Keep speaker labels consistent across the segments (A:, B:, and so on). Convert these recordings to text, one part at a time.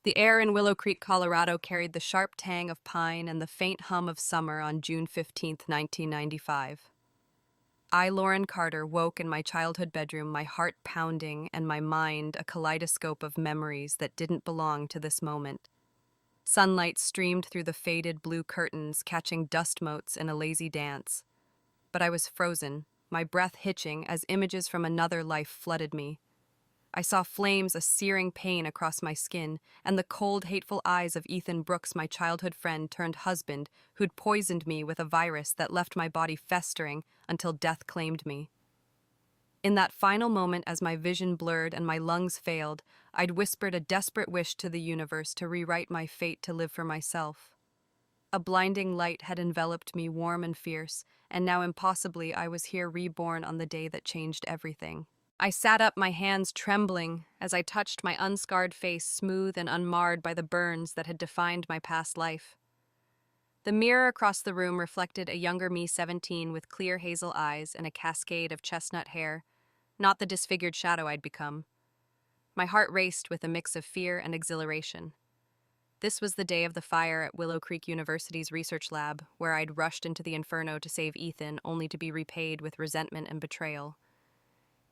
A: The air in Willow Creek, Colorado carried the sharp tang of pine and the faint hum of summer on June 15th, 1995. I, Lauren Carter, woke in my childhood bedroom, my heart pounding and my mind a kaleidoscope of memories that didn't belong to this moment. Sunlight streamed through the faded blue curtains, catching dust motes in a lazy dance. But I was frozen, my breath hitching as images from another life flooded me. I saw flames, a searing pain across my skin, and the cold, hateful eyes of Ethan Brooks, my childhood friend turned husband, who'd poisoned me with a virus that left my body festering until death claimed me. In that final moment, as my vision blurred and my lungs failed, I'd whispered a desperate wish to the universe to rewrite my fate to live for myself. A blinding light had enveloped me, warm and fierce, and now impossibly I was here reborn on the day that changed everything. I sat up, my hands trembling, as I touched my unscarred face, smooth and unmarred by the burns that had defined my past life. The mirror across the room reflected a younger me, 17, with clear hazel eyes and a cascade of chestnut hair, not the disfigured shadow I'd become. My heart raced with a mix of fear and exhilaration. This was the day of the fire at Willow Creek University's research lab, where I'd rushed into the inferno to save Ethan, only to be repaid with resentment and betrayal.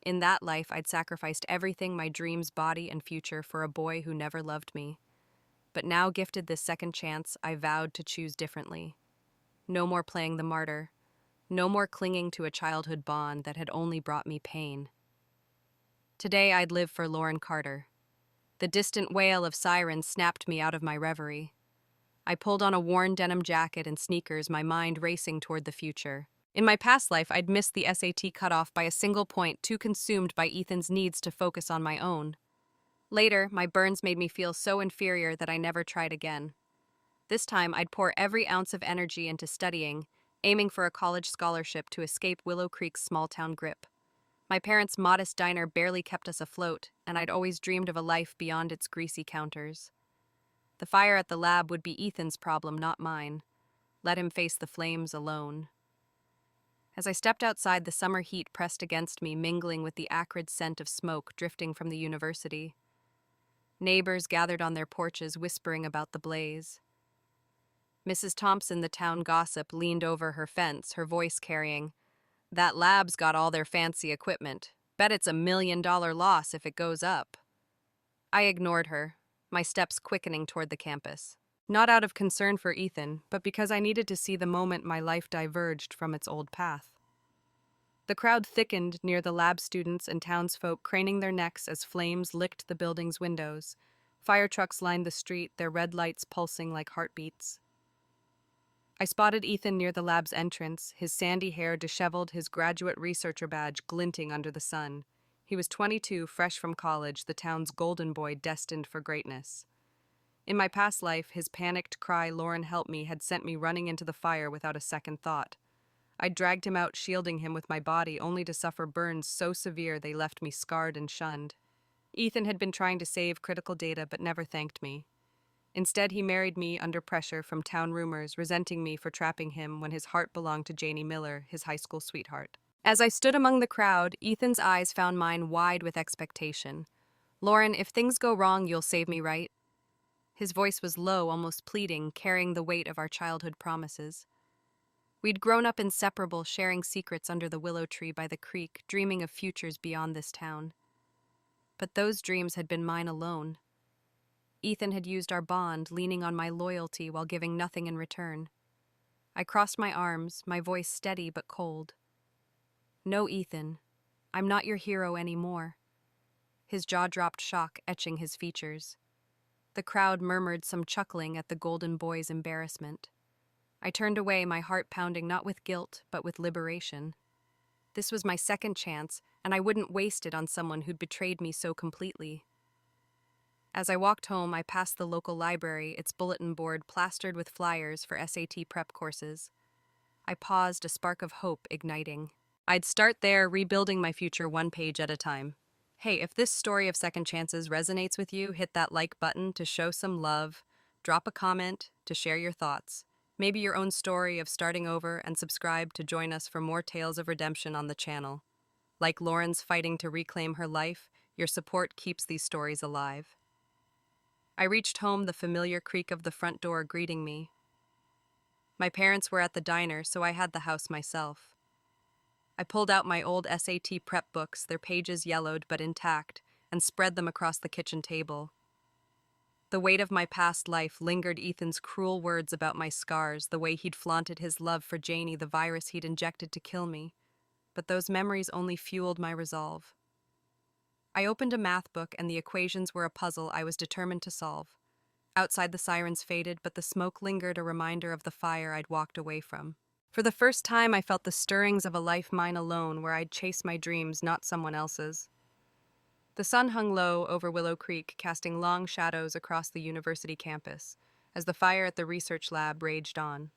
A: In that life, I'd sacrificed everything, my dreams, body, and future, for a boy who never loved me. But now, gifted this second chance, I vowed to choose differently. No more playing the martyr. No more clinging to a childhood bond that had only brought me pain. Today, I'd live for Lauren Carter. The distant wail of sirens snapped me out of my reverie. I pulled on a worn denim jacket and sneakers, my mind racing toward the future. In my past life, I'd missed the SAT cutoff by a single point, too consumed by Ethan's needs to focus on my own. Later, my burns made me feel so inferior that I never tried again. This time, I'd pour every ounce of energy into studying, aiming for a college scholarship to escape Willow Creek's small-town grip. My parents' modest diner barely kept us afloat, and I'd always dreamed of a life beyond its greasy counters. The fire at the lab would be Ethan's problem, not mine. Let him face the flames alone. As I stepped outside, the summer heat pressed against me, mingling with the acrid scent of smoke drifting from the university. Neighbors gathered on their porches, whispering about the blaze. Mrs. Thompson, the town gossip, leaned over her fence, her voice carrying, "That lab's got all their fancy equipment. Bet it's $1 million loss if it goes up." I ignored her, my steps quickening toward the campus. Not out of concern for Ethan, but because I needed to see the moment my life diverged from its old path. The crowd thickened near the lab students and townsfolk, craning their necks as flames licked the building's windows. Fire trucks lined the street, their red lights pulsing like heartbeats. I spotted Ethan near the lab's entrance, his sandy hair disheveled, his graduate researcher badge glinting under the sun. He was 22, fresh from college, the town's golden boy destined for greatness. In my past life, his panicked cry, "Lauren, help me," had sent me running into the fire without a second thought. I dragged him out, shielding him with my body, only to suffer burns so severe they left me scarred and shunned. Ethan had been trying to save critical data but never thanked me. Instead, he married me under pressure from town rumors, resenting me for trapping him when his heart belonged to Janie Miller, his high school sweetheart. As I stood among the crowd, Ethan's eyes found mine wide with expectation. "Lauren, if things go wrong, you'll save me, right?" His voice was low, almost pleading, carrying the weight of our childhood promises. We'd grown up inseparable, sharing secrets under the willow tree by the creek, dreaming of futures beyond this town. But those dreams had been mine alone. Ethan had used our bond, leaning on my loyalty while giving nothing in return. I crossed my arms, my voice steady but cold. "No, Ethan, I'm not your hero anymore." His jaw dropped, shock etching his features. The crowd murmured, some chuckling at the golden boy's embarrassment. I turned away, my heart pounding not with guilt, but with liberation. This was my second chance, and I wouldn't waste it on someone who'd betrayed me so completely. As I walked home, I passed the local library, its bulletin board plastered with flyers for SAT prep courses. I paused, a spark of hope igniting. I'd start there, rebuilding my future one page at a time. Hey, if this story of second chances resonates with you, hit that like button to show some love, drop a comment to share your thoughts, maybe your own story of starting over, and subscribe to join us for more tales of redemption on the channel. Like Lauren's fighting to reclaim her life, your support keeps these stories alive. I reached home, the familiar creak of the front door greeting me. My parents were at the diner, so I had the house myself. I pulled out my old SAT prep books, their pages yellowed but intact, and spread them across the kitchen table. The weight of my past life lingered. Ethan's cruel words about my scars, the way he'd flaunted his love for Janie, the virus he'd injected to kill me. But those memories only fueled my resolve. I opened a math book, and the equations were a puzzle I was determined to solve. Outside, the sirens faded, but the smoke lingered, a reminder of the fire I'd walked away from. For the first time, I felt the stirrings of a life mine alone, where I'd chase my dreams, not someone else's. The sun hung low over Willow Creek, casting long shadows across the university campus, as the fire at the research lab raged on.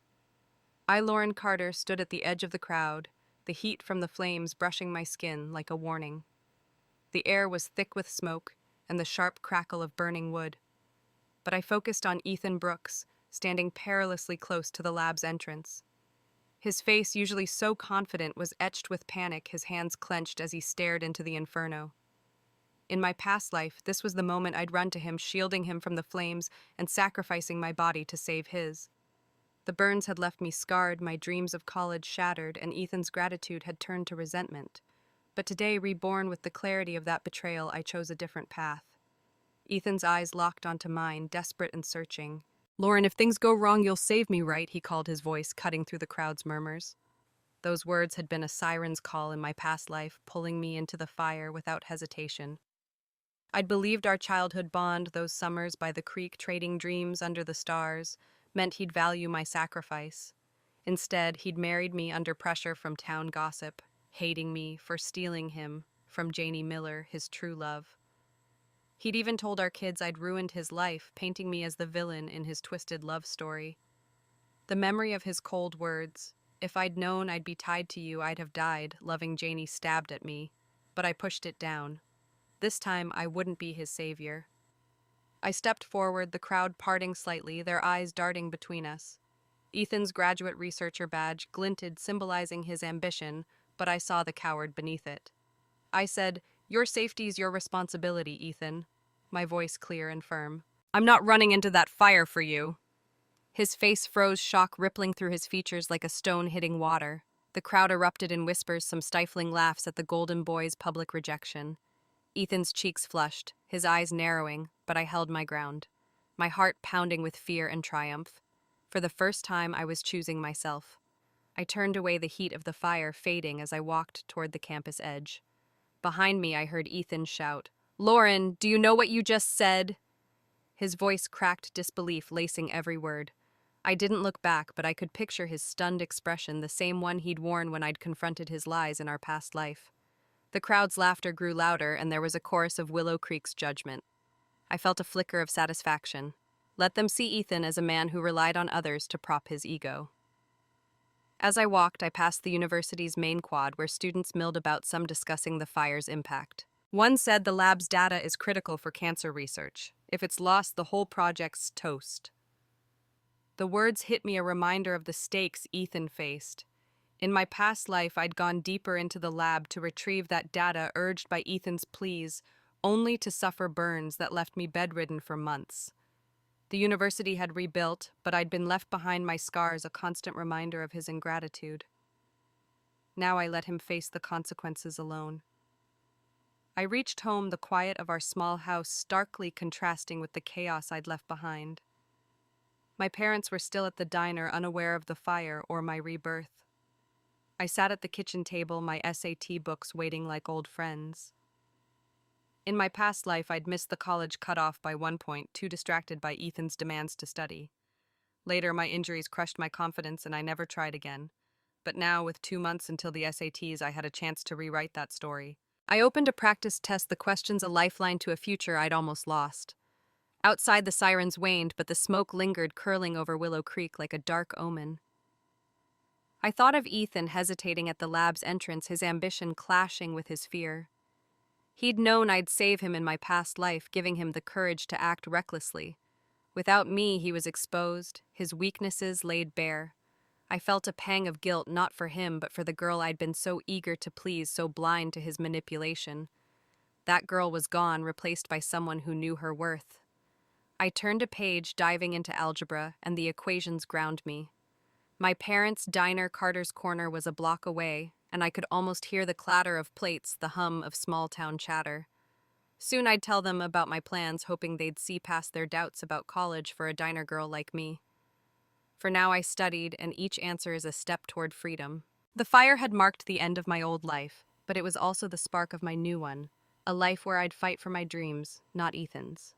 A: I, Lauren Carter, stood at the edge of the crowd, the heat from the flames brushing my skin like a warning. The air was thick with smoke and the sharp crackle of burning wood. But I focused on Ethan Brooks, standing perilously close to the lab's entrance. His face, usually so confident, was etched with panic, his hands clenched as he stared into the inferno. In my past life, this was the moment I'd run to him, shielding him from the flames and sacrificing my body to save his. The burns had left me scarred, my dreams of college shattered, and Ethan's gratitude had turned to resentment. But today, reborn with the clarity of that betrayal, I chose a different path. Ethan's eyes locked onto mine, desperate and searching. "Lauren, if things go wrong, you'll save me, right?" he called, his voice cutting through the crowd's murmurs. Those words had been a siren's call in my past life, pulling me into the fire without hesitation. I'd believed our childhood bond, those summers by the creek trading dreams under the stars, meant he'd value my sacrifice. Instead, he'd married me under pressure from town gossip, hating me for stealing him from Janie Miller, his true love. He'd even told our kids I'd ruined his life, painting me as the villain in his twisted love story. The memory of his cold words, "If I'd known I'd be tied to you, I'd have died," loving Janie, stabbed at me, but I pushed it down. This time, I wouldn't be his savior. I stepped forward, the crowd parting slightly, their eyes darting between us. Ethan's graduate researcher badge glinted, symbolizing his ambition, but I saw the coward beneath it. I said, "Your safety's your responsibility, Ethan," my voice clear and firm. "I'm not running into that fire for you." His face froze, shock rippling through his features like a stone hitting water. The crowd erupted in whispers, some stifling laughs at the golden boy's public rejection. Ethan's cheeks flushed, his eyes narrowing, but I held my ground, my heart pounding with fear and triumph. For the first time, I was choosing myself. I turned away, the heat of the fire fading as I walked toward the campus edge. Behind me, I heard Ethan shout, "Lauren, do you know what you just said?" His voice cracked disbelief, lacing every word. I didn't look back, but I could picture his stunned expression, the same one he'd worn when I'd confronted his lies in our past life. The crowd's laughter grew louder, and there was a chorus of Willow Creek's judgment. I felt a flicker of satisfaction. Let them see Ethan as a man who relied on others to prop his ego. As I walked, I passed the university's main quad, where students milled about, some discussing the fire's impact. One said the lab's data is critical for cancer research. If it's lost, the whole project's toast. The words hit me, a reminder of the stakes Ethan faced. In my past life, I'd gone deeper into the lab to retrieve that data, urged by Ethan's pleas, only to suffer burns that left me bedridden for months. The university had rebuilt, but I'd been left behind, my scars, a constant reminder of his ingratitude. Now I let him face the consequences alone. I reached home, the quiet of our small house starkly contrasting with the chaos I'd left behind. My parents were still at the diner, unaware of the fire or my rebirth. I sat at the kitchen table, my SAT books waiting like old friends. In my past life, I'd missed the college cutoff by 1 point, too distracted by Ethan's demands to study. Later, my injuries crushed my confidence and I never tried again. But now, with 2 months until the SATs, I had a chance to rewrite that story. I opened a practice test, the questions a lifeline to a future I'd almost lost. Outside, the sirens waned, but the smoke lingered, curling over Willow Creek like a dark omen. I thought of Ethan hesitating at the lab's entrance, his ambition clashing with his fear. He'd known I'd save him in my past life, giving him the courage to act recklessly. Without me, he was exposed, his weaknesses laid bare. I felt a pang of guilt, not for him, but for the girl I'd been so eager to please, so blind to his manipulation. That girl was gone, replaced by someone who knew her worth. I turned a page, diving into algebra, and the equations ground me. My parents' diner, Carter's Corner, was a block away, and I could almost hear the clatter of plates, the hum of small-town chatter. Soon I'd tell them about my plans, hoping they'd see past their doubts about college for a diner girl like me. For now I studied, and each answer is a step toward freedom. The fire had marked the end of my old life, but it was also the spark of my new one, a life where I'd fight for my dreams, not Ethan's.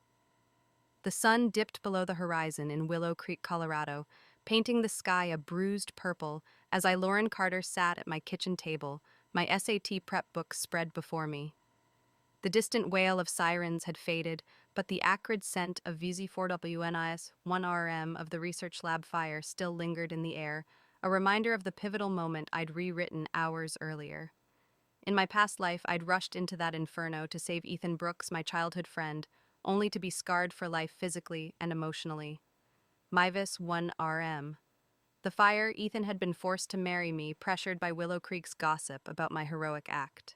A: The sun dipped below the horizon in Willow Creek, Colorado, painting the sky a bruised purple as Lauren Carter sat at my kitchen table, my SAT prep book spread before me. The distant wail of sirens had faded, but the acrid scent of VZ4WNIS 1RM of the research lab fire still lingered in the air, a reminder of the pivotal moment I'd rewritten hours earlier. In my past life, I'd rushed into that inferno to save Ethan Brooks, my childhood friend, only to be scarred for life physically and emotionally. Mivis 1RM. The fire, Ethan had been forced to marry me, pressured by Willow Creek's gossip about my heroic act.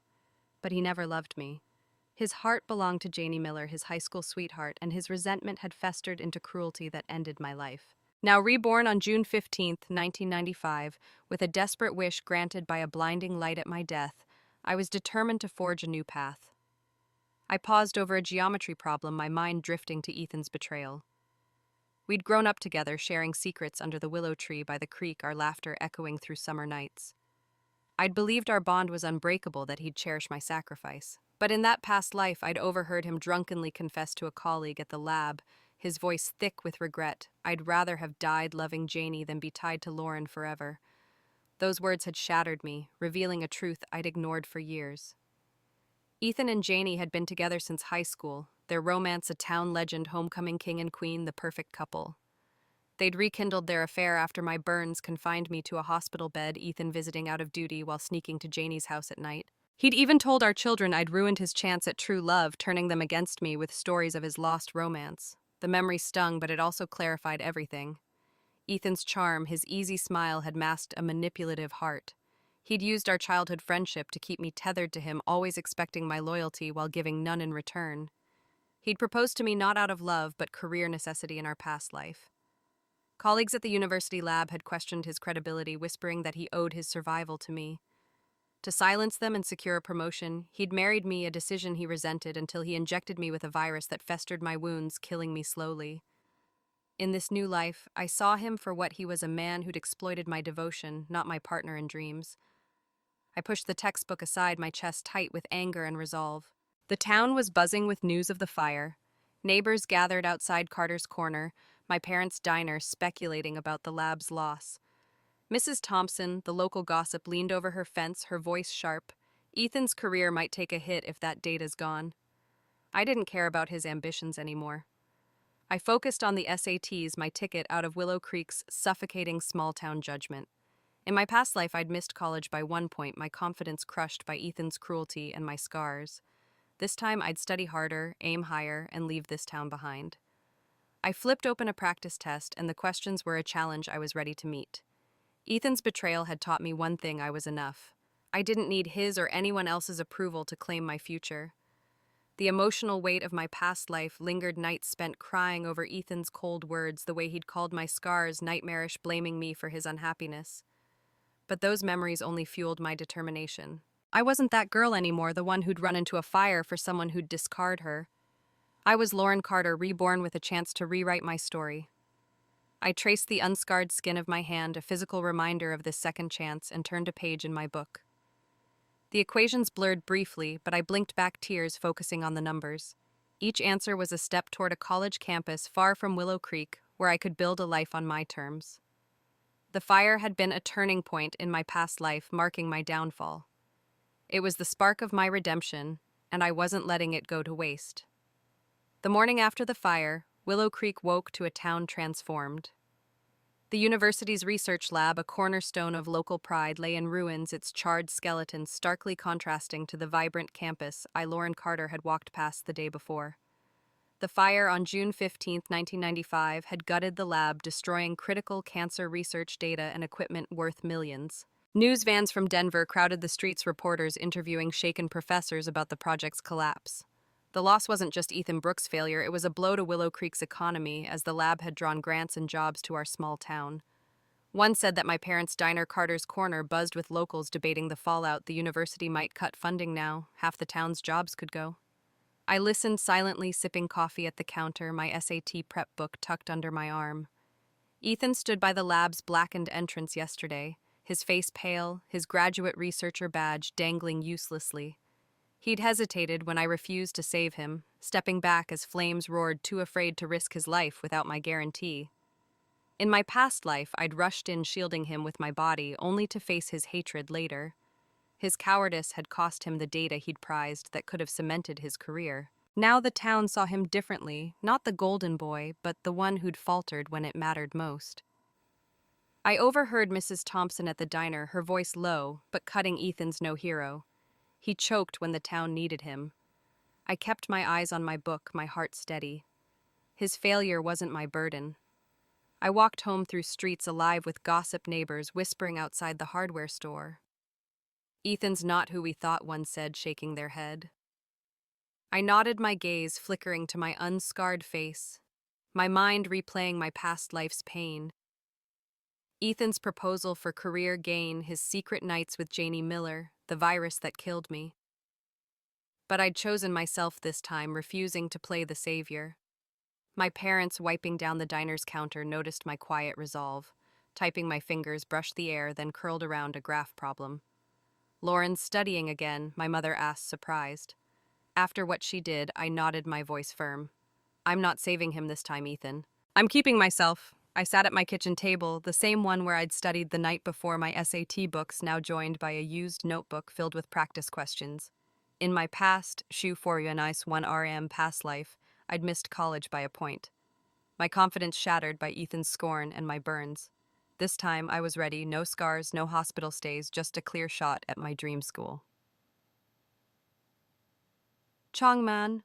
A: But he never loved me. His heart belonged to Janie Miller, his high school sweetheart, and his resentment had festered into cruelty that ended my life. Now reborn on June 15, 1995, with a desperate wish granted by a blinding light at my death, I was determined to forge a new path. I paused over a geometry problem, my mind drifting to Ethan's betrayal. We'd grown up together, sharing secrets under the willow tree by the creek, our laughter echoing through summer nights. I'd believed our bond was unbreakable, that he'd cherish my sacrifice. But in that past life, I'd overheard him drunkenly confess to a colleague at the lab, his voice thick with regret. I'd rather have died loving Janie than be tied to Lauren forever. Those words had shattered me, revealing a truth I'd ignored for years. Ethan and Janie had been together since high school, their romance a town legend, homecoming king and queen, the perfect couple. They'd rekindled their affair after my burns confined me to a hospital bed, Ethan visiting out of duty while sneaking to Janie's house at night. He'd even told our children I'd ruined his chance at true love, turning them against me with stories of his lost romance. The memory stung, but it also clarified everything. Ethan's charm, his easy smile, had masked a manipulative heart. He'd used our childhood friendship to keep me tethered to him, always expecting my loyalty while giving none in return. He'd proposed to me not out of love, but career necessity in our past life. Colleagues at the university lab had questioned his credibility, whispering that he owed his survival to me. To silence them and secure a promotion, he'd married me, a decision he resented, until he injected me with a virus that festered my wounds, killing me slowly. In this new life, I saw him for what he was, a man who'd exploited my devotion, not my partner in dreams. I pushed the textbook aside, my chest tight with anger and resolve. The town was buzzing with news of the fire. Neighbors gathered outside Carter's Corner, my parents' diner, speculating about the lab's loss. Mrs. Thompson, the local gossip, leaned over her fence, her voice sharp. Ethan's career might take a hit if that data's gone. I didn't care about his ambitions anymore. I focused on the SATs, my ticket out of Willow Creek's suffocating small-town judgment. In my past life, I'd missed college by 1 point, my confidence crushed by Ethan's cruelty and my scars. This time, I'd study harder, aim higher, and leave this town behind. I flipped open a practice test, and the questions were a challenge I was ready to meet. Ethan's betrayal had taught me one thing: I was enough. I didn't need his or anyone else's approval to claim my future. The emotional weight of my past life lingered, nights spent crying over Ethan's cold words, the way he'd called my scars nightmarish, blaming me for his unhappiness. But those memories only fueled my determination. I wasn't that girl anymore, the one who'd run into a fire for someone who'd discard her. I was Lauren Carter, reborn with a chance to rewrite my story. I traced the unscarred skin of my hand, a physical reminder of this second chance, and turned a page in my book. The equations blurred briefly, but I blinked back tears, focusing on the numbers. Each answer was a step toward a college campus far from Willow Creek, where I could build a life on my terms. The fire had been a turning point in my past life, marking my downfall. It was the spark of my redemption, and I wasn't letting it go to waste. The morning after the fire, Willow Creek woke to a town transformed. The university's research lab, a cornerstone of local pride, lay in ruins, its charred skeletons starkly contrasting to the vibrant campus Lauren Carter had walked past the day before. The fire on June 15, 1995, had gutted the lab, destroying critical cancer research data and equipment worth millions. News vans from Denver crowded the streets, reporters interviewing shaken professors about the project's collapse. The loss wasn't just Ethan Brooks' failure, it was a blow to Willow Creek's economy as the lab had drawn grants and jobs to our small town. One said that my parents' diner, Carter's Corner, buzzed with locals debating the fallout. The university might cut funding now. Half the town's jobs could go. I listened silently, sipping coffee at the counter, my SAT prep book tucked under my arm. Ethan stood by the lab's blackened entrance yesterday, his face pale, his graduate researcher badge dangling uselessly. He'd hesitated when I refused to save him, stepping back as flames roared, too afraid to risk his life without my guarantee. In my past life, I'd rushed in shielding him with my body, only to face his hatred later. His cowardice had cost him the data he'd prized that could have cemented his career. Now the town saw him differently, not the golden boy, but the one who'd faltered when it mattered most. I overheard Mrs. Thompson at the diner, her voice low, but cutting Ethan's no hero. He choked when the town needed him. I kept my eyes on my book, my heart steady. His failure wasn't my burden. I walked home through streets alive with gossip neighbors whispering outside the hardware store. "Ethan's not who we thought," one said, shaking their head. I nodded, my gaze flickering to my unscarred face, my mind replaying my past life's pain. Ethan's proposal for career gain, his secret nights with Janie Miller, the virus that killed me. But I'd chosen myself this time, refusing to play the savior. My parents, wiping down the diner's counter, noticed my quiet resolve. Typing my fingers, brushed the air, then curled around a graph problem. "Lauren's studying again," my mother asked, surprised. After what she did, I nodded, my voice firm. "I'm not saving him this time, Ethan. I'm keeping myself." I sat at my kitchen table, the same one where I'd studied the night before, my SAT books now joined by a used notebook filled with practice questions. In my past, shoe for you nice 1 RM past life, I'd missed college by a point. My confidence shattered by Ethan's scorn and my burns. This time I was ready, no scars, no hospital stays, just a clear shot at my dream school. "Chongman."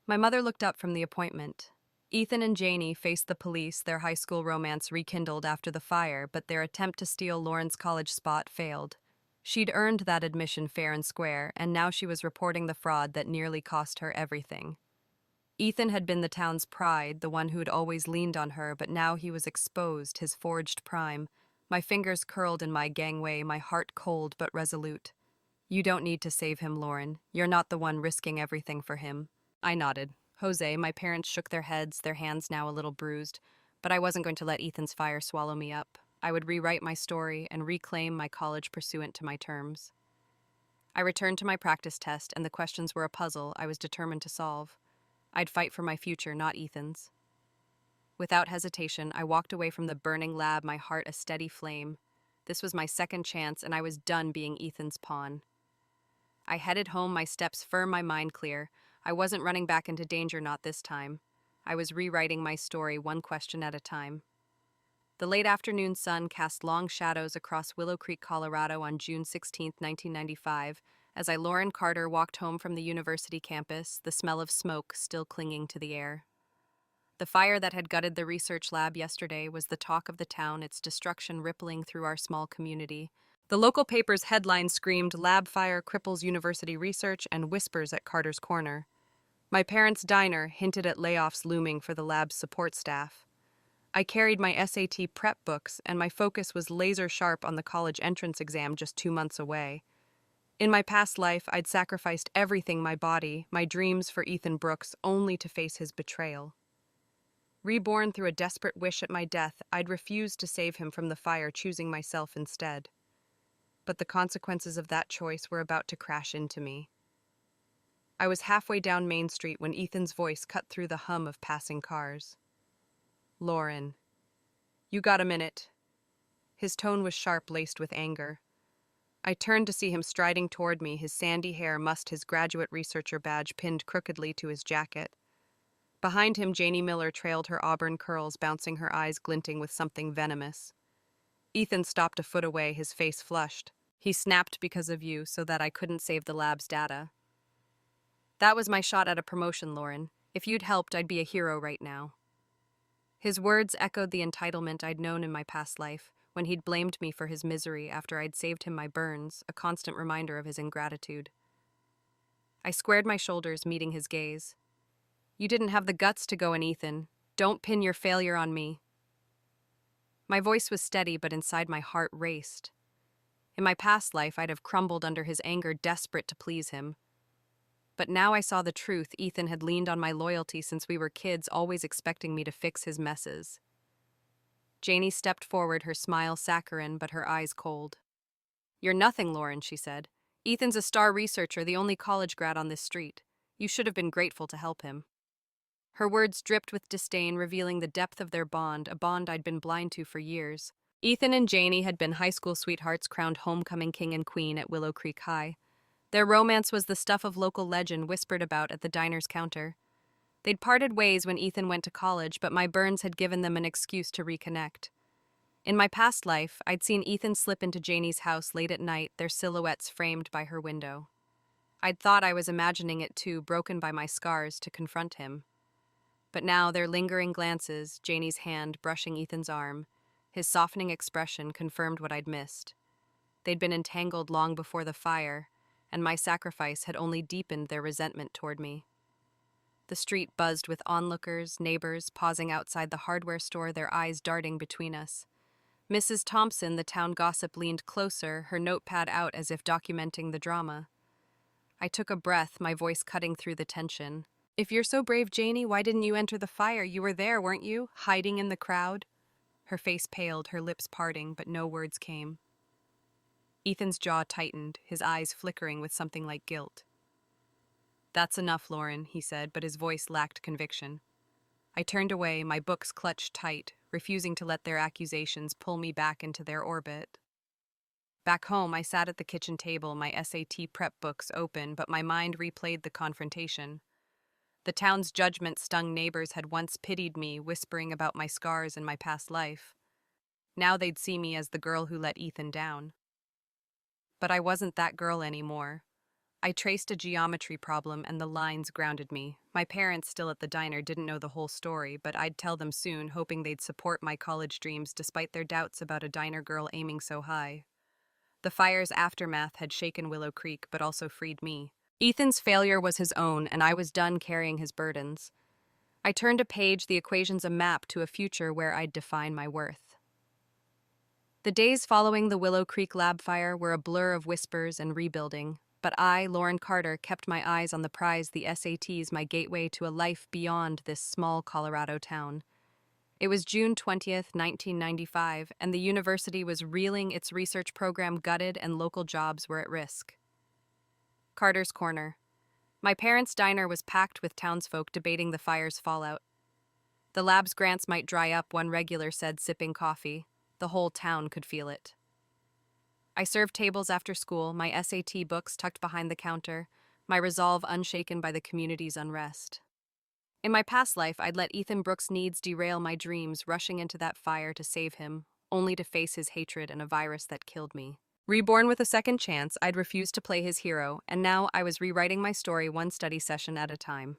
A: My mother looked up from the appointment. Ethan and Janie faced the police, their high school romance rekindled after the fire, but their attempt to steal Lauren's college spot failed. She'd earned that admission fair and square, and now she was reporting the fraud that nearly cost her everything. Ethan had been the town's pride, the one who'd always leaned on her, but now he was exposed, his forged prime. My fingers curled in my gangway, my heart cold but resolute. "You don't need to save him, Lauren. You're not the one risking everything for him." I nodded. "Jose," my parents shook their heads, their hands now a little bruised, but I wasn't going to let Ethan's fire swallow me up. I would rewrite my story and reclaim my college pursuant to my terms. I returned to my practice test, and the questions were a puzzle I was determined to solve. I'd fight for my future, not Ethan's. Without hesitation, I walked away from the burning lab, my heart a steady flame. This was my second chance, and I was done being Ethan's pawn. I headed home, my steps firm, my mind clear. I wasn't running back into danger, not this time. I was rewriting my story, one question at a time. The late afternoon sun cast long shadows across Willow Creek, Colorado on June 16, 1995, as Lauren Carter walked home from the university campus, the smell of smoke still clinging to the air. The fire that had gutted the research lab yesterday was the talk of the town, its destruction rippling through our small community. The local paper's headline screamed, "Lab fire cripples university research and whispers at Carter's Corner." My parents' diner hinted at layoffs looming for the lab's support staff. I carried my SAT prep books, and my focus was laser sharp on the college entrance exam just 2 months away. In my past life, I'd sacrificed everything, my body, my dreams, for Ethan Brooks, only to face his betrayal. Reborn through a desperate wish at my death, I'd refused to save him from the fire, choosing myself instead. But the consequences of that choice were about to crash into me. I was halfway down Main Street when Ethan's voice cut through the hum of passing cars. "Lauren, you got a minute?" His tone was sharp, laced with anger. I turned to see him striding toward me, his sandy hair mussed, his graduate researcher badge pinned crookedly to his jacket. Behind him, Janie Miller trailed, her auburn curls bouncing, her eyes glinting with something venomous. Ethan stopped a foot away, his face flushed. "He snapped because of you, so that I couldn't save the lab's data. That was my shot at a promotion, Lauren. If you'd helped, I'd be a hero right now." His words echoed the entitlement I'd known in my past life, when he'd blamed me for his misery after I'd saved him my burns, a constant reminder of his ingratitude. I squared my shoulders, meeting his gaze. You didn't have the guts to go in, Ethan. Don't pin your failure on me. My voice was steady, but inside my heart raced. In my past life, I'd have crumbled under his anger, desperate to please him. But now I saw the truth. Ethan had leaned on my loyalty since we were kids, always expecting me to fix his messes. Janie stepped forward, her smile saccharine, but her eyes cold. You're nothing, Lauren, she said. Ethan's a star researcher, the only college grad on this street. You should have been grateful to help him. Her words dripped with disdain, revealing the depth of their bond, a bond I'd been blind to for years. Ethan and Janie had been high school sweethearts, crowned homecoming king and queen at Willow Creek High. Their romance was the stuff of local legend whispered about at the diner's counter. They'd parted ways when Ethan went to college, but my burns had given them an excuse to reconnect. In my past life, I'd seen Ethan slip into Janie's house late at night, their silhouettes framed by her window. I'd thought I was imagining it too, broken by my scars, to confront him. But now their lingering glances, Janie's hand brushing Ethan's arm, his softening expression confirmed what I'd missed. They'd been entangled long before the fire, and my sacrifice had only deepened their resentment toward me. The street buzzed with onlookers, neighbors pausing outside the hardware store, their eyes darting between us. Mrs. Thompson, the town gossip, leaned closer, her notepad out as if documenting the drama. I took a breath, my voice cutting through the tension. If you're so brave, Janie, why didn't you enter the fire? You were there, weren't you? Hiding in the crowd? Her face paled, her lips parting, but no words came. Ethan's jaw tightened, his eyes flickering with something like guilt. That's enough, Lauren, he said, but his voice lacked conviction. I turned away, my books clutched tight, refusing to let their accusations pull me back into their orbit. Back home, I sat at the kitchen table, my SAT prep books open, but my mind replayed the confrontation. The town's judgment-stung neighbors had once pitied me, whispering about my scars and my past life. Now they'd see me as the girl who let Ethan down. But I wasn't that girl anymore. I traced a geometry problem and the lines grounded me. My parents, still at the diner, didn't know the whole story, but I'd tell them soon, hoping they'd support my college dreams despite their doubts about a diner girl aiming so high. The fire's aftermath had shaken Willow Creek, but also freed me. Ethan's failure was his own, and I was done carrying his burdens. I turned a page, the equations a map to a future where I'd define my worth. The days following the Willow Creek lab fire were a blur of whispers and rebuilding. But I, Lauren Carter, kept my eyes on the prize, the SATs, my gateway to a life beyond this small Colorado town. It was June 20th, 1995, and the university was reeling, its research program gutted, and local jobs were at risk. Carter's Corner. My parents' diner was packed with townsfolk debating the fire's fallout. The lab's grants might dry up, one regular said, sipping coffee. The whole town could feel it. I served tables after school, my SAT books tucked behind the counter, my resolve unshaken by the community's unrest. In my past life, I'd let Ethan Brooks' needs derail my dreams, rushing into that fire to save him, only to face his hatred and a virus that killed me. Reborn with a second chance, I'd refused to play his hero, and now I was rewriting my story one study session at a time.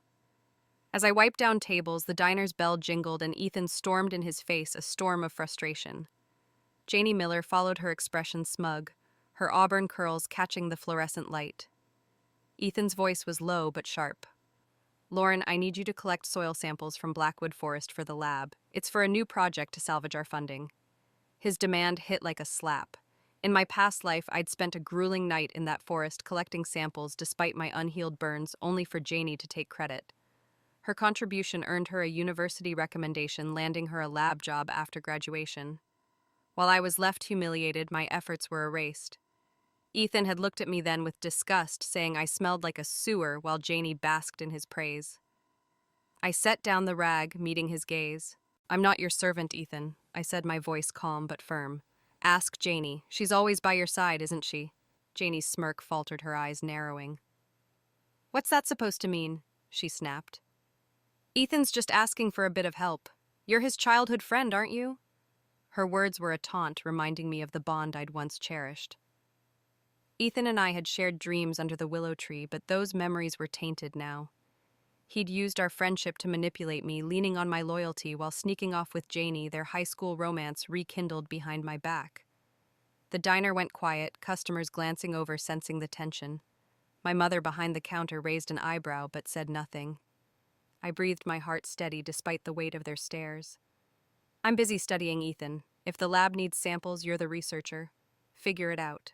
A: As I wiped down tables, the diner's bell jingled and Ethan stormed in his face, a storm of frustration. Janie Miller followed, her expression smug, her auburn curls catching the fluorescent light. Ethan's voice was low but sharp. Lauren, I need you to collect soil samples from Blackwood Forest for the lab. It's for a new project to salvage our funding. His demand hit like a slap. In my past life, I'd spent a grueling night in that forest collecting samples despite my unhealed burns, only for Janie to take credit. Her contribution earned her a university recommendation, landing her a lab job after graduation. While I was left humiliated, my efforts were erased. Ethan had looked at me then with disgust, saying I smelled like a sewer while Janie basked in his praise. I set down the rag, meeting his gaze. I'm not your servant, Ethan, I said, my voice calm but firm. Ask Janie. She's always by your side, isn't she? Janie's smirk faltered, her eyes narrowing. What's that supposed to mean? She snapped. Ethan's just asking for a bit of help. You're his childhood friend, aren't you? Her words were a taunt, reminding me of the bond I'd once cherished. Ethan and I had shared dreams under the willow tree, but those memories were tainted now. He'd used our friendship to manipulate me, leaning on my loyalty while sneaking off with Janie, their high school romance rekindled behind my back. The diner went quiet, customers glancing over, sensing the tension. My mother behind the counter raised an eyebrow but said nothing. I breathed my heart steady despite the weight of their stares. I'm busy studying Ethan. If the lab needs samples, you're the researcher. Figure it out.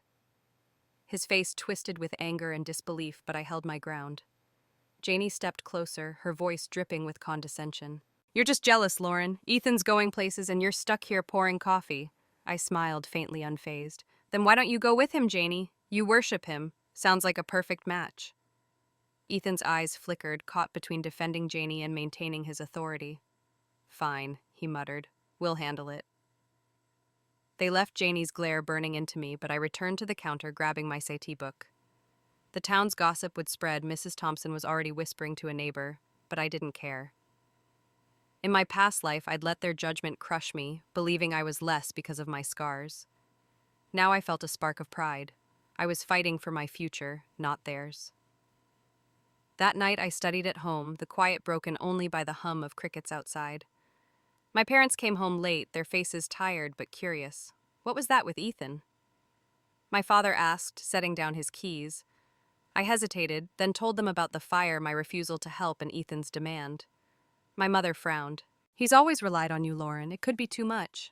A: His face twisted with anger and disbelief, but I held my ground. Janie stepped closer, her voice dripping with condescension. You're just jealous, Lauren. Ethan's going places and you're stuck here pouring coffee. I smiled, faintly unfazed. Then why don't you go with him, Janie? You worship him. Sounds like a perfect match. Ethan's eyes flickered, caught between defending Janie and maintaining his authority. Fine, he muttered. We'll handle it. They left Janie's glare burning into me, but I returned to the counter, grabbing my SAT book. The town's gossip would spread. Mrs. Thompson was already whispering to a neighbor, but I didn't care. In my past life, I'd let their judgment crush me, believing I was less because of my scars. Now I felt a spark of pride. I was fighting for my future, not theirs. That night I studied at home, the quiet broken only by the hum of crickets outside. My parents came home late, their faces tired but curious. What was that with Ethan? My father asked, setting down his keys. I hesitated, then told them about the fire, my refusal to help, and Ethan's demand. My mother frowned. He's always relied on you, Lauren. It could be too much.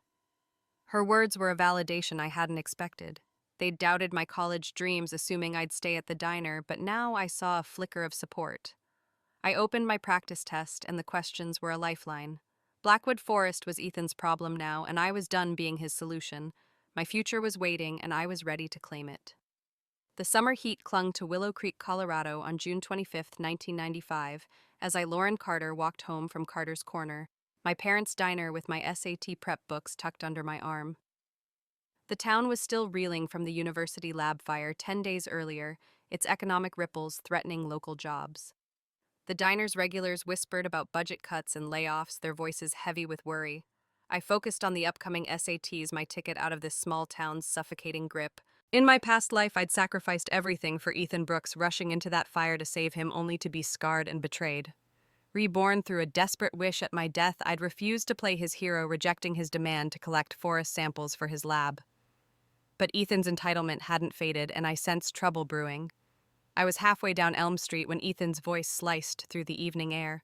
A: Her words were a validation I hadn't expected. They'd doubted my college dreams, assuming I'd stay at the diner, but now I saw a flicker of support. I opened my practice test, and the questions were a lifeline. Blackwood Forest was Ethan's problem now, and I was done being his solution. My future was waiting, and I was ready to claim it. The summer heat clung to Willow Creek, Colorado on June 25, 1995, as Lauren Carter walked home from Carter's Corner, my parents' diner with my SAT prep books tucked under my arm. The town was still reeling from the university lab fire 10 days earlier, its economic ripples threatening local jobs. The diner's regulars whispered about budget cuts and layoffs, their voices heavy with worry. I focused on the upcoming SATs, my ticket out of this small town's suffocating grip. In my past life, I'd sacrificed everything for Ethan Brooks, rushing into that fire to save him only to be scarred and betrayed. Reborn through a desperate wish at my death, I'd refused to play his hero, rejecting his demand to collect forest samples for his lab. But Ethan's entitlement hadn't faded, and I sensed trouble brewing. I was halfway down Elm Street when Ethan's voice sliced through the evening air.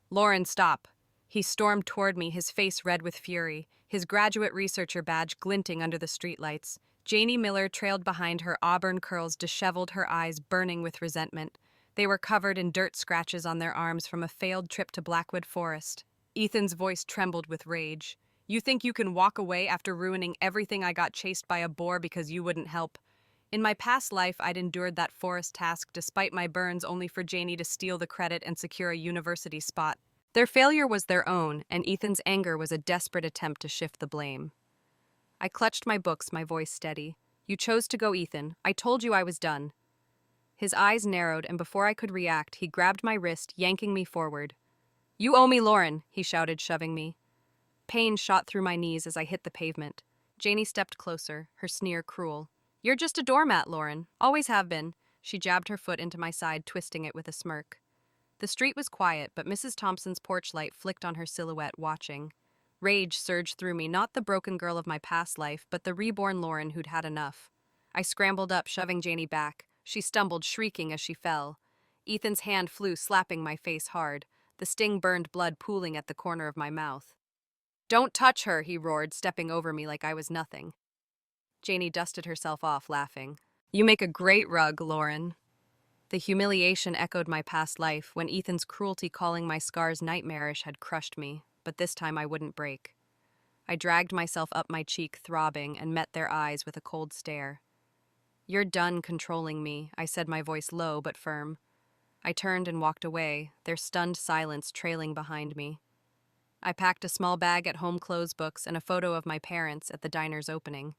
A: Lauren, stop. He stormed toward me, his face red with fury, his graduate researcher badge glinting under the streetlights. Janie Miller trailed behind, her auburn curls disheveled, her eyes burning with resentment. They were covered in dirt scratches on their arms from a failed trip to Blackwood Forest. Ethan's voice trembled with rage. You think you can walk away after ruining everything? I got chased by a boar because you wouldn't help. In my past life, I'd endured that forest task despite my burns, only for Janie to steal the credit and secure a university spot. Their failure was their own, and Ethan's anger was a desperate attempt to shift the blame. I clutched my books, my voice steady. You chose to go, Ethan. I told you I was done. His eyes narrowed, and before I could react, he grabbed my wrist, yanking me forward. You owe me, Lauren, he shouted, shoving me. Pain shot through my knees as I hit the pavement. Janie stepped closer, her sneer cruel. You're just a doormat, Lauren. Always have been. She jabbed her foot into my side, twisting it with a smirk. The street was quiet, but Mrs. Thompson's porch light flicked on her silhouette, watching. Rage surged through me, not the broken girl of my past life, but the reborn Lauren who'd had enough. I scrambled up, shoving Janie back. She stumbled, shrieking as she fell. Ethan's hand flew, slapping my face hard. The sting burned, blood pooling at the corner of my mouth. Don't touch her, he roared, stepping over me like I was nothing. Janie dusted herself off, laughing. You make a great rug, Lauren. The humiliation echoed my past life, when Ethan's cruelty, calling my scars nightmarish, had crushed me, but this time I wouldn't break. I dragged myself up my cheek, throbbing, and met their eyes with a cold stare. You're done controlling me, I said, my voice low but firm. I turned and walked away, their stunned silence trailing behind me. I packed a small bag at home, clothes, books, and a photo of my parents at the diner's opening.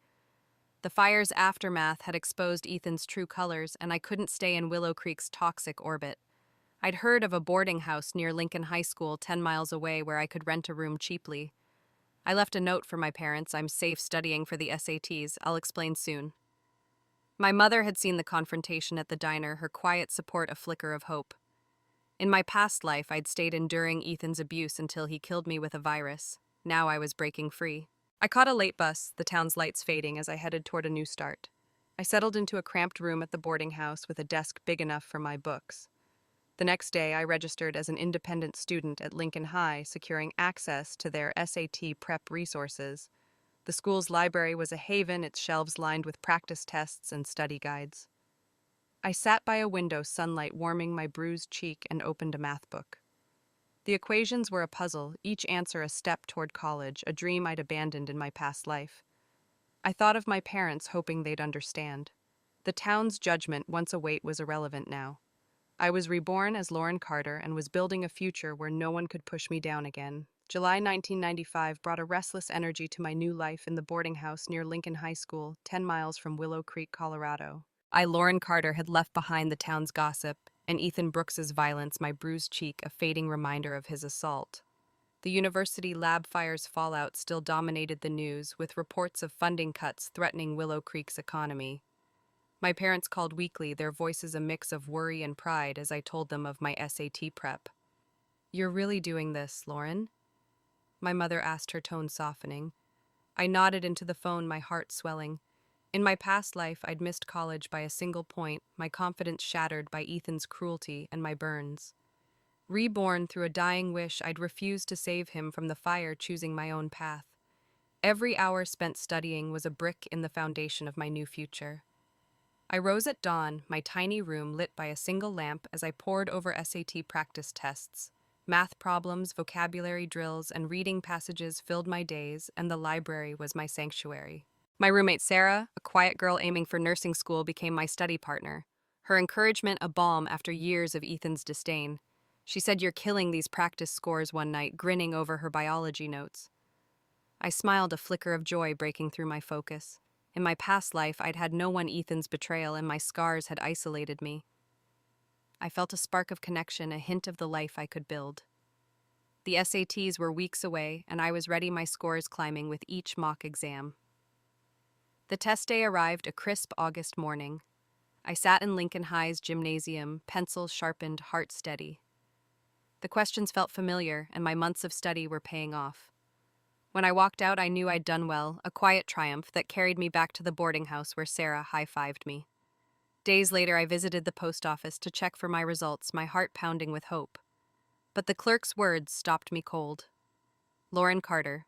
A: The fire's aftermath had exposed Ethan's true colors, and I couldn't stay in Willow Creek's toxic orbit. I'd heard of a boarding house near Lincoln High School 10 miles away where I could rent a room cheaply. I left a note for my parents. I'm safe studying for the SATs. I'll explain soon. My mother had seen the confrontation at the diner, her quiet support a flicker of hope. In my past life, I'd stayed enduring Ethan's abuse until he killed me with a virus. Now I was breaking free. I caught a late bus, the town's lights fading as I headed toward a new start. I settled into a cramped room at the boarding house with a desk big enough for my books. The next day, I registered as an independent student at Lincoln High, securing access to their SAT prep resources. The school's library was a haven, its shelves lined with practice tests and study guides. I sat by a window, sunlight warming my bruised cheek, and opened a math book. The equations were a puzzle, each answer a step toward college, a dream I'd abandoned in my past life. I thought of my parents, hoping they'd understand. The town's judgment, once a weight, was irrelevant now. I was reborn as Lauren Carter and was building a future where no one could push me down again. July 1995 brought a restless energy to my new life in the boarding house near Lincoln High School, 10 miles from Willow Creek, Colorado. Lauren Carter, had left behind the town's gossip and Ethan Brooks's violence, my bruised cheek a fading reminder of his assault. The university lab fire's fallout still dominated the news, with reports of funding cuts threatening Willow Creek's economy. My parents called weekly, their voices a mix of worry and pride as I told them of my SAT prep. "You're really doing this, Lauren?" my mother asked, her tone softening. I nodded into the phone, my heart swelling. In my past life, I'd missed college by a single point, my confidence shattered by Ethan's cruelty and my burns. Reborn through a dying wish, I'd refused to save him from the fire, choosing my own path. Every hour spent studying was a brick in the foundation of my new future. I rose at dawn, my tiny room lit by a single lamp, as I pored over SAT practice tests. Math problems, vocabulary drills, and reading passages filled my days, and the library was my sanctuary. My roommate Sarah, a quiet girl aiming for nursing school, became my study partner. Her encouragement a balm after years of Ethan's disdain. She said, "You're killing these practice scores," one night, grinning over her biology notes. I smiled, a flicker of joy breaking through my focus. In my past life, I'd had no one Ethan's betrayal, and my scars had isolated me. I felt a spark of connection, a hint of the life I could build. The SATs were weeks away, and I was ready, my scores climbing with each mock exam. The test day arrived, a crisp August morning. I sat in Lincoln High's gymnasium, pencils sharpened, heart steady. The questions felt familiar, and my months of study were paying off. When I walked out, I knew I'd done well, a quiet triumph that carried me back to the boarding house where Sarah high-fived me. Days later, I visited the post office to check for my results, my heart pounding with hope. But the clerk's words stopped me cold. "Lauren Carter,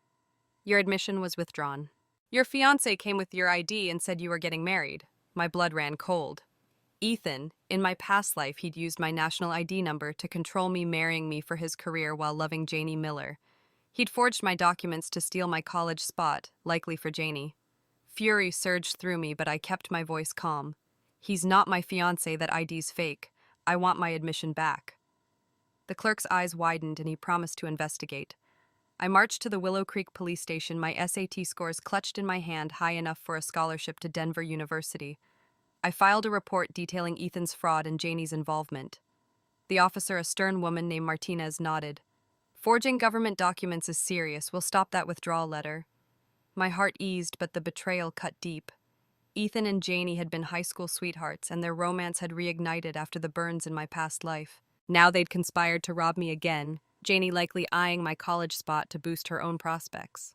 A: your admission was withdrawn. Your fiancé came with your ID and said you were getting married." My blood ran cold. Ethan, in my past life, he'd used my national ID number to control me, marrying me for his career while loving Janie Miller. He'd forged my documents to steal my college spot, likely for Janie. Fury surged through me, but I kept my voice calm. "He's not my fiancé, that ID's fake. I want my admission back." The clerk's eyes widened and he promised to investigate. I marched to the Willow Creek police station, my SAT scores clutched in my hand, high enough for a scholarship to Denver University. I filed a report detailing Ethan's fraud and Janie's involvement. The officer, a stern woman named Martinez, nodded. "Forging government documents is serious. We'll stop that withdrawal letter." My heart eased, but the betrayal cut deep. Ethan and Janie had been high school sweethearts, and their romance had reignited after the burns in my past life. Now they'd conspired to rob me again, Janie likely eyeing my college spot to boost her own prospects.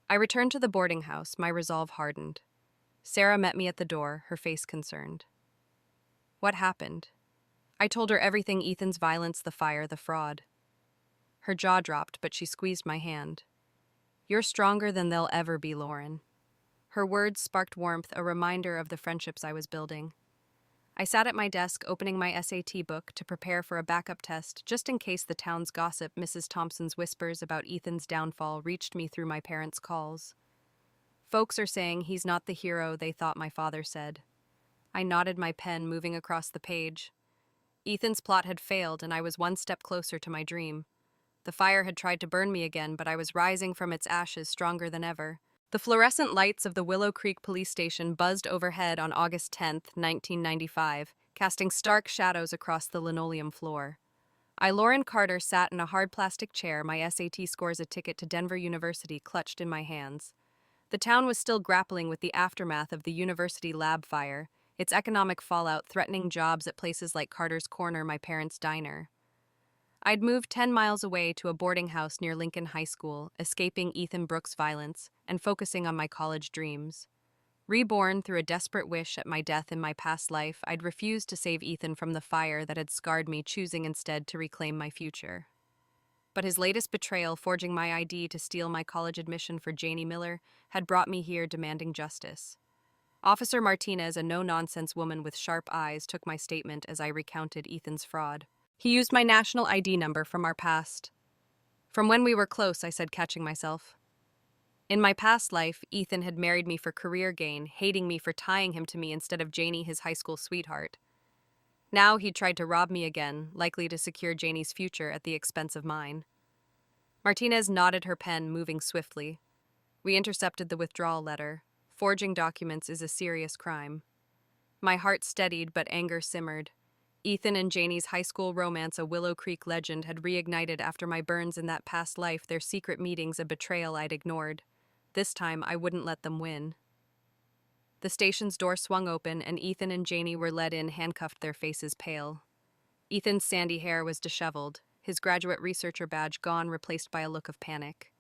A: I returned to the boarding house, my resolve hardened. Sarah met me at the door, her face concerned. "What happened?" I told her everything: Ethan's violence, the fire, the fraud. Her jaw dropped, but she squeezed my hand. "You're stronger than they'll ever be, Lauren." Her words sparked warmth, a reminder of the friendships I was building. I sat at my desk, opening my SAT book to prepare for a backup test, just in case the town's gossip, Mrs. Thompson's whispers about Ethan's downfall, reached me through my parents' calls. "Folks are saying he's not the hero they thought," my father said. I nodded, my pen moving across the page. Ethan's plot had failed, and I was one step closer to my dream. The fire had tried to burn me again, but I was rising from its ashes stronger than ever. The fluorescent lights of the Willow Creek police station buzzed overhead on August 10th, 1995, casting stark shadows across the linoleum floor. Lauren Carter, sat in a hard plastic chair, my SAT scores, a ticket to Denver University, clutched in my hands. The town was still grappling with the aftermath of the university lab fire, its economic fallout threatening jobs at places like Carter's Corner, my parents' diner. I'd moved 10 miles away to a boarding house near Lincoln High School, escaping Ethan Brooks' violence and focusing on my college dreams. Reborn through a desperate wish at my death in my past life, I'd refused to save Ethan from the fire that had scarred me, choosing instead to reclaim my future. But his latest betrayal, forging my ID to steal my college admission for Janie Miller, had brought me here demanding justice. Officer Martinez, a no-nonsense woman with sharp eyes, took my statement as I recounted Ethan's fraud. He used my national ID number from our past. From when we were close, I said, catching myself. In my past life, Ethan had married me for career gain, hating me for tying him to me instead of Janie, his high school sweetheart. Now he tried to rob me again, likely to secure Janie's future at the expense of mine. Martinez nodded her pen, moving swiftly. We intercepted the withdrawal letter. Forging documents is a serious crime. My heart steadied, but anger simmered. Ethan and Janie's high school romance, a Willow Creek legend, had reignited after my burns in that past life, their secret meetings a betrayal I'd ignored. This time, I wouldn't let them win. The station's door swung open, and Ethan and Janie were led in, handcuffed, their faces pale. Ethan's sandy hair was disheveled, his graduate researcher badge gone, replaced by a look of panic.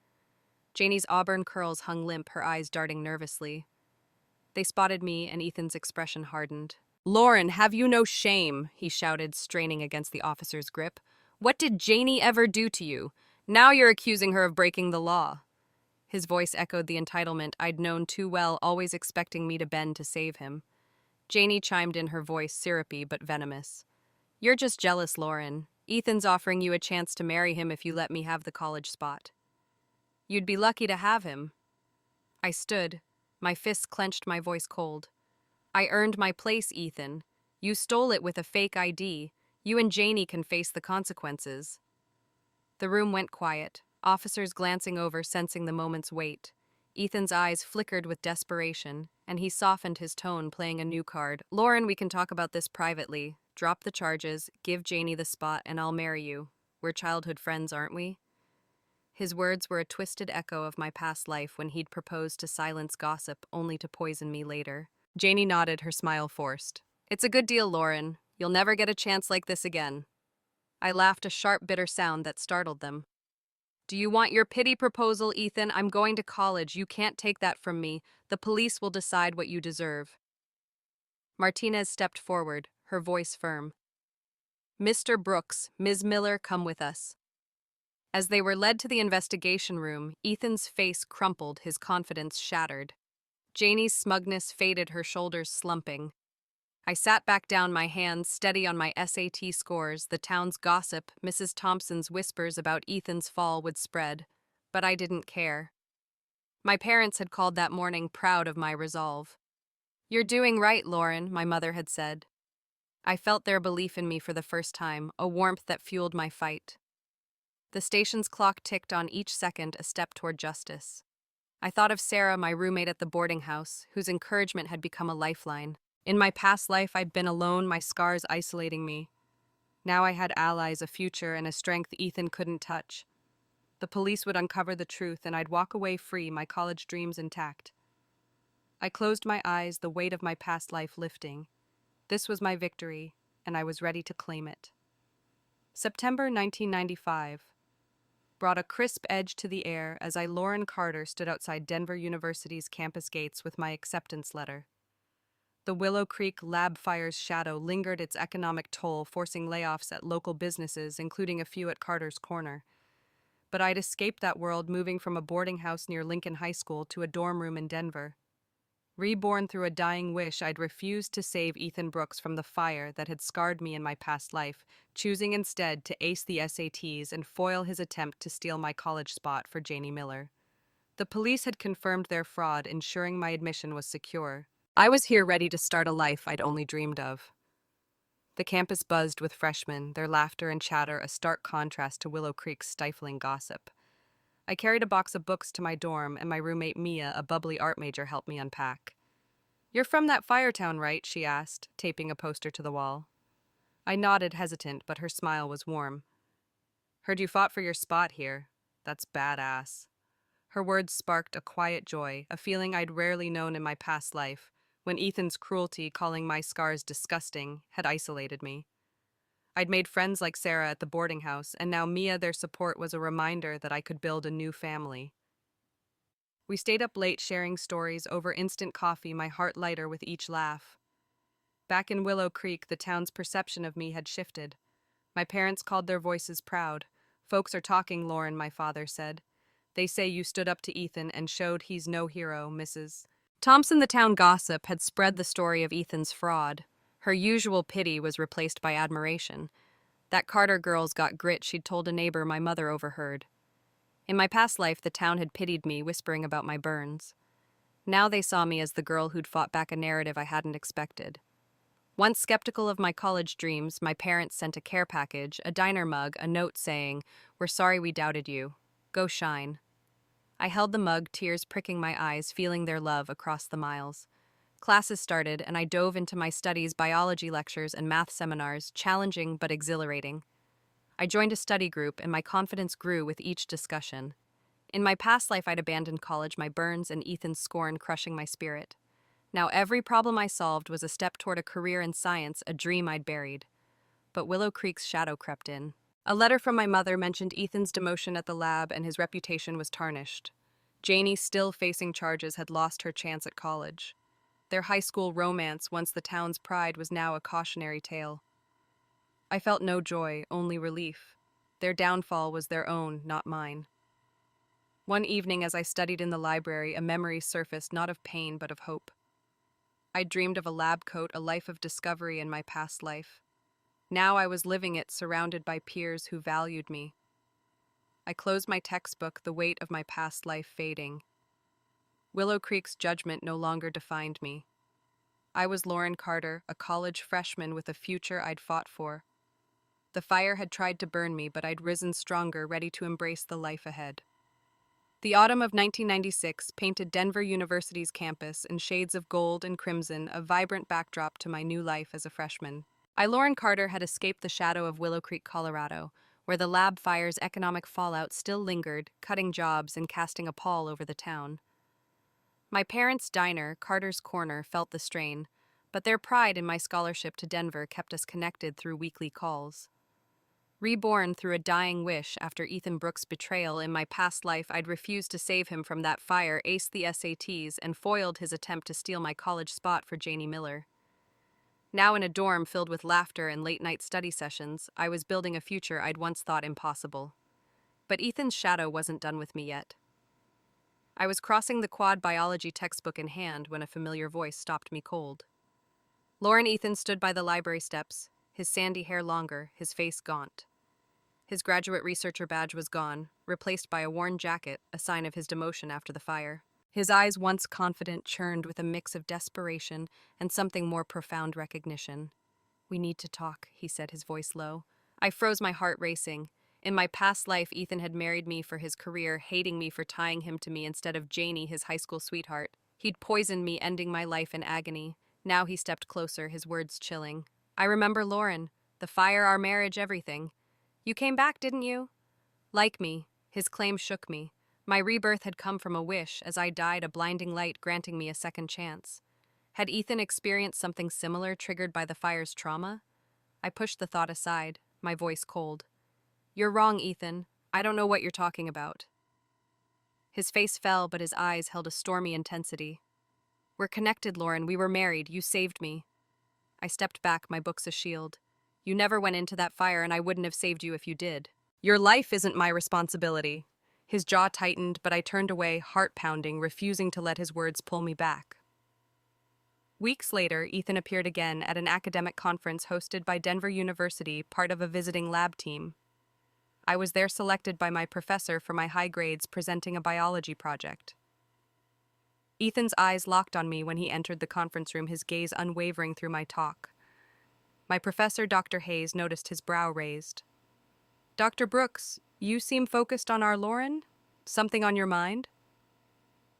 A: Janie's auburn curls hung limp, her eyes darting nervously. They spotted me, and Ethan's expression hardened. "Lauren, have you no shame?" he shouted, straining against the officer's grip. "What did Janie ever do to you? Now you're accusing her of breaking the law." His voice echoed the entitlement I'd known too well, always expecting me to bend to save him. Janie chimed in, her voice syrupy but venomous. "You're just jealous, Lauren. Ethan's offering you a chance to marry him if you let me have the college spot. You'd be lucky to have him." I stood, my fists clenched, my voice cold. "I earned my place, Ethan. You stole it with a fake ID. You and Janie can face the consequences." The room went quiet, officers glancing over, sensing the moment's weight. Ethan's eyes flickered with desperation, and he softened his tone, playing a new card. "Lauren, we can talk about this privately. Drop the charges, give Janie the spot, and I'll marry you. We're childhood friends, aren't we?" His words were a twisted echo of my past life when he'd proposed to silence gossip, only to poison me later. Janie nodded, her smile forced. "It's a good deal, Lauren. You'll never get a chance like this again." I laughed, a sharp, bitter sound that startled them. "Do you want your pity proposal, Ethan? I'm going to college. You can't take that from me. The police will decide what you deserve." Martinez stepped forward, her voice firm. "Mr. Brooks, Ms. Miller, come with us." As they were led to the investigation room, Ethan's face crumpled, his confidence shattered. Janie's smugness faded, her shoulders slumping. I sat back down, my hands steady on my SAT scores. The town's gossip, Mrs. Thompson's whispers about Ethan's fall, would spread, but I didn't care. My parents had called that morning, proud of my resolve. "You're doing right, Lauren," my mother had said. I felt their belief in me for the first time, a warmth that fueled my fight. The station's clock ticked on, each second a step toward justice. I thought of Sarah, my roommate at the boarding house, whose encouragement had become a lifeline. In my past life, I'd been alone, my scars isolating me. Now I had allies, a future, and a strength Ethan couldn't touch. The police would uncover the truth, and I'd walk away free, my college dreams intact. I closed my eyes, the weight of my past life lifting. This was my victory, and I was ready to claim it. September 1995 brought a crisp edge to the air as I, Lauren Carter, stood outside Denver University's campus gates with my acceptance letter. The Willow Creek lab fire's shadow lingered, its economic toll forcing layoffs at local businesses, including a few at Carter's Corner. But I'd escaped that world, moving from a boarding house near Lincoln High School to a dorm room in Denver. Reborn through a dying wish, I'd refused to save Ethan Brooks from the fire that had scarred me in my past life, choosing instead to ace the SATs and foil his attempt to steal my college spot for Janie Miller. The police had confirmed their fraud, ensuring my admission was secure. I was here ready to start a life I'd only dreamed of. The campus buzzed with freshmen, their laughter and chatter a stark contrast to Willow Creek's stifling gossip. I carried a box of books to my dorm, and my roommate Mia, a bubbly art major, helped me unpack. "You're from that fire town, right?" she asked, taping a poster to the wall. I nodded, hesitant, but her smile was warm. "Heard you fought for your spot here. That's badass." Her words sparked a quiet joy, a feeling I'd rarely known in my past life, when Ethan's cruelty, calling my scars disgusting, had isolated me. I'd made friends like Sarah at the boarding house, and now Mia, their support, was a reminder that I could build a new family. We stayed up late sharing stories over instant coffee, my heart lighter with each laugh. Back in Willow Creek, the town's perception of me had shifted. My parents called their voices proud. Folks are talking, Lauren, my father said. They say you stood up to Ethan and showed he's no hero, Mrs. Thompson, the town gossip, had spread the story of Ethan's fraud. Her usual pity was replaced by admiration. That Carter girl's got grit, she'd told a neighbor my mother overheard. In my past life, the town had pitied me, whispering about my burns. Now they saw me as the girl who'd fought back a narrative I hadn't expected. Once skeptical of my college dreams, my parents sent a care package, a diner mug, a note saying, "We're sorry we doubted you. Go shine." I held the mug, tears pricking my eyes, feeling their love across the miles. Classes started, and I dove into my studies, biology lectures, and math seminars, challenging but exhilarating. I joined a study group, and my confidence grew with each discussion. In my past life, I'd abandoned college, my burns and Ethan's scorn crushing my spirit. Now every problem I solved was a step toward a career in science, a dream I'd buried. But Willow Creek's shadow crept in. A letter from my mother mentioned Ethan's demotion at the lab, and his reputation was tarnished. Janie, still facing charges, had lost her chance at college. Their high school romance, once the town's pride, was now a cautionary tale. I felt no joy, only relief. Their downfall was their own, not mine. One evening, as I studied in the library, a memory surfaced, not of pain but of hope. I dreamed of a lab coat, a life of discovery in my past life. Now I was living it, surrounded by peers who valued me. I closed my textbook, the weight of my past life fading. Willow Creek's judgment no longer defined me. I was Lauren Carter, a college freshman with a future I'd fought for. The fire had tried to burn me, but I'd risen stronger, ready to embrace the life ahead. The autumn of 1996 painted Denver University's campus in shades of gold and crimson, a vibrant backdrop to my new life as a freshman. Lauren Carter had escaped the shadow of Willow Creek, Colorado, where the lab fire's economic fallout still lingered, cutting jobs and casting a pall over the town. My parents' diner, Carter's Corner, felt the strain, but their pride in my scholarship to Denver kept us connected through weekly calls. Reborn through a dying wish after Ethan Brooks' betrayal in my past life, I'd refused to save him from that fire, aced the SATs, and foiled his attempt to steal my college spot for Janie Miller. Now in a dorm filled with laughter and late-night study sessions, I was building a future I'd once thought impossible. But Ethan's shadow wasn't done with me yet. I was crossing the quad biology textbook in hand when a familiar voice stopped me cold. Lauren Ethan stood by the library steps, his sandy hair longer, his face gaunt. His graduate researcher badge was gone, replaced by a worn jacket, a sign of his demotion after the fire. His eyes, once confident, churned with a mix of desperation and something more profound, recognition. "We need to talk," he said, his voice low. I froze, my heart racing. In my past life, Ethan had married me for his career, hating me for tying him to me instead of Janie, his high school sweetheart. He'd poisoned me, ending my life in agony. Now he stepped closer, his words chilling. "I remember Lauren. The fire, our marriage, everything. You came back, didn't you?" Like me, his claim shook me. My rebirth had come from a wish, as I died, a blinding light granting me a second chance. Had Ethan experienced something similar, triggered by the fire's trauma? I pushed the thought aside, my voice cold. "You're wrong, Ethan. I don't know what you're talking about." His face fell, but his eyes held a stormy intensity. "We're connected, Lauren. We were married. You saved me." I stepped back, my books a shield. "You never went into that fire, and I wouldn't have saved you if you did. Your life isn't my responsibility." His jaw tightened, but I turned away, heart pounding, refusing to let his words pull me back. Weeks later, Ethan appeared again at an academic conference hosted by Denver University, part of a visiting lab team. I was there, selected by my professor for my high grades, presenting a biology project. Ethan's eyes locked on me when he entered the conference room, his gaze unwavering through my talk. My professor, Dr. Hayes, noticed, his brow raised. "Dr. Brooks, you seem focused on our Lauren? Something on your mind?"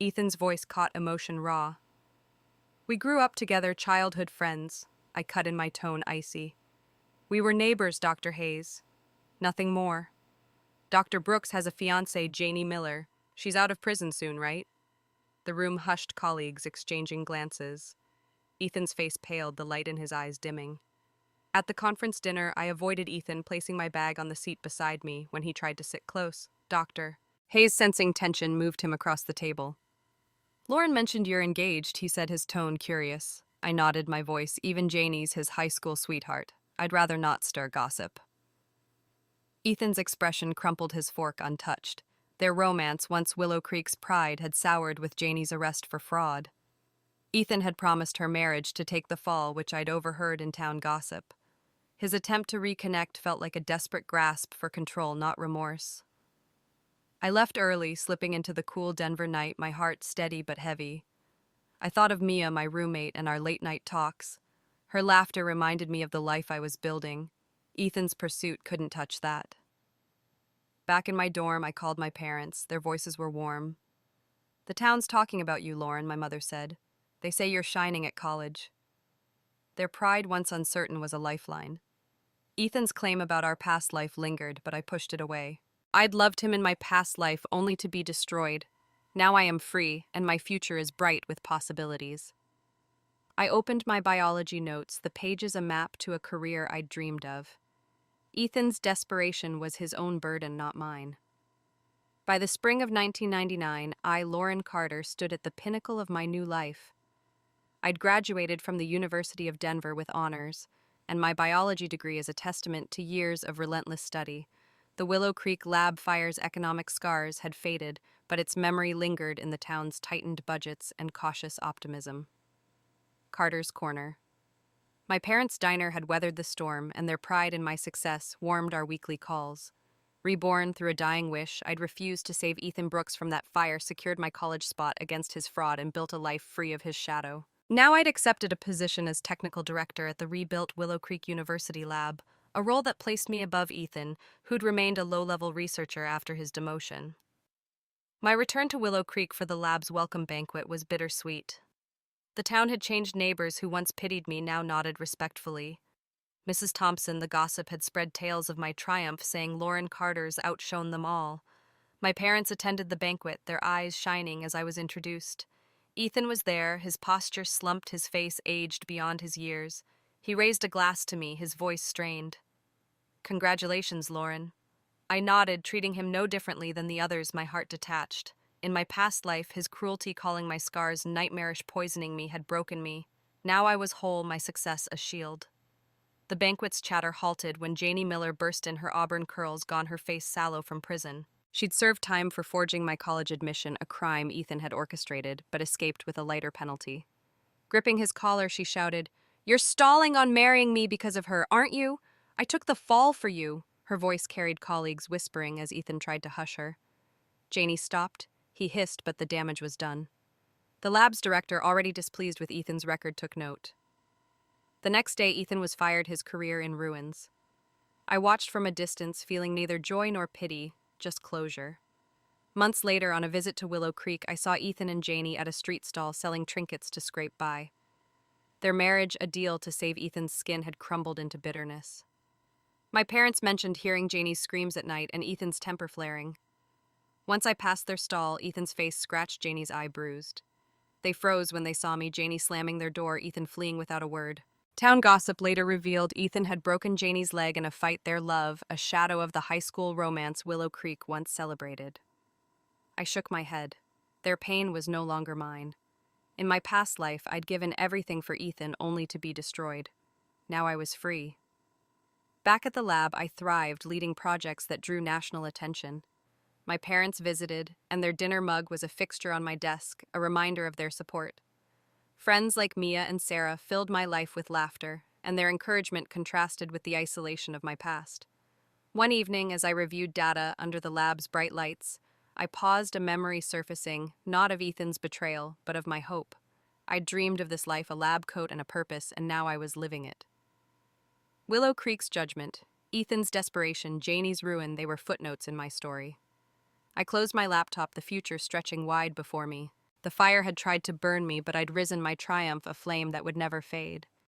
A: Ethan's voice caught emotion raw. "We grew up together, childhood friends." I cut in, my tone icy. "We were neighbors, Dr. Hayes. Nothing more. Dr. Brooks has a fiancée, Janie Miller. She's out of prison soon, right?" The room hushed, colleagues exchanging glances. Ethan's face paled, the light in his eyes dimming. At the conference dinner, I avoided Ethan, placing my bag on the seat beside me when he tried to sit close. "Doctor." Hayes, sensing tension, moved him across the table. Lauren mentioned you're engaged, he said, his tone curious. I nodded, my voice even Janie's, his high school sweetheart. I'd rather not stir gossip. Ethan's expression crumpled, his fork untouched. Their romance, once Willow Creek's pride, had soured with Janie's arrest for fraud. Ethan had promised her marriage to take the fall, which I'd overheard in town gossip. His attempt to reconnect felt like a desperate grasp for control, not remorse. I left early, slipping into the cool Denver night, my heart steady but heavy. I thought of Mia, my roommate, and our late-night talks. Her laughter reminded me of the life I was building. Ethan's pursuit couldn't touch that. Back in my dorm, I called my parents. Their voices were warm. "The town's talking about you, Lauren," my mother said. "They say you're shining at college." Their pride, once uncertain, was a lifeline. Ethan's claim about our past life lingered, but I pushed it away. I'd loved him in my past life only to be destroyed. Now I am free, and my future is bright with possibilities. I opened my biology notes, the pages a map to a career I'd dreamed of. Ethan's desperation was his own burden, not mine. By the spring of 1999, I, Lauren Carter, stood at the pinnacle of my new life. I'd graduated from the University of Denver with honors, and my biology degree is a testament to years of relentless study. The Willow Creek lab fire's economic scars had faded, but its memory lingered in the town's tightened budgets and cautious optimism. Carter's Corner. My parents' diner had weathered the storm, and their pride in my success warmed our weekly calls. Reborn through a dying wish, I'd refused to save Ethan Brooks from that fire, secured my college spot against his fraud, and built a life free of his shadow. Now I'd accepted a position as technical director at the rebuilt Willow Creek University lab, a role that placed me above Ethan, who'd remained a low-level researcher after his demotion. My return to Willow Creek for the lab's welcome banquet was bittersweet. The town had changed. Neighbors who once pitied me now nodded respectfully. Mrs. Thompson, the gossip, had spread tales of my triumph, saying Lauren Carter's outshone them all. My parents attended the banquet, their eyes shining as I was introduced. Ethan was there, his posture slumped, his face aged beyond his years. He raised a glass to me, his voice strained. "Congratulations, Lauren." I nodded, treating him no differently than the others, my heart detached. In my past life, his cruelty calling my scars nightmarish, poisoning me, had broken me. Now I was whole, my success a shield. The banquet's chatter halted when Janie Miller burst in, her auburn curls gone, her face sallow from prison. She'd served time for forging my college admission, a crime Ethan had orchestrated, but escaped with a lighter penalty. Gripping his collar, she shouted, "You're stalling on marrying me because of her, aren't you? I took the fall for you." Her voice carried colleagues whispering as Ethan tried to hush her. Janie stopped. He hissed, but the damage was done. The lab's director, already displeased with Ethan's record, took note. The next day, Ethan was fired, his career in ruins. I watched from a distance, feeling neither joy nor pity, just closure. Months later, on a visit to Willow Creek, I saw Ethan and Janie at a street stall selling trinkets to scrape by. Their marriage, a deal to save Ethan's skin, had crumbled into bitterness. My parents mentioned hearing Janie's screams at night and Ethan's temper flaring. Once I passed their stall, Ethan's face scratched, Janie's eye bruised. They froze when they saw me, Janie slamming their door, Ethan fleeing without a word. Town gossip later revealed Ethan had broken Janie's leg in a fight. Their love, a shadow of the high school romance Willow Creek once celebrated. I shook my head. Their pain was no longer mine. In my past life, I'd given everything for Ethan only to be destroyed. Now I was free. Back at the lab, I thrived, leading projects that drew national attention. My parents visited, and their dinner mug was a fixture on my desk, a reminder of their support. Friends like Mia and Sarah filled my life with laughter, and their encouragement contrasted with the isolation of my past. One evening, as I reviewed data under the lab's bright lights, I paused, a memory surfacing, not of Ethan's betrayal, but of my hope. I'd dreamed of this life, a lab coat and a purpose, and now I was living it. Willow Creek's judgment, Ethan's desperation, Janie's ruin, they were footnotes in my story. I closed my laptop, the future stretching wide before me. The fire had tried to burn me, but I'd risen, my triumph a flame that would never fade.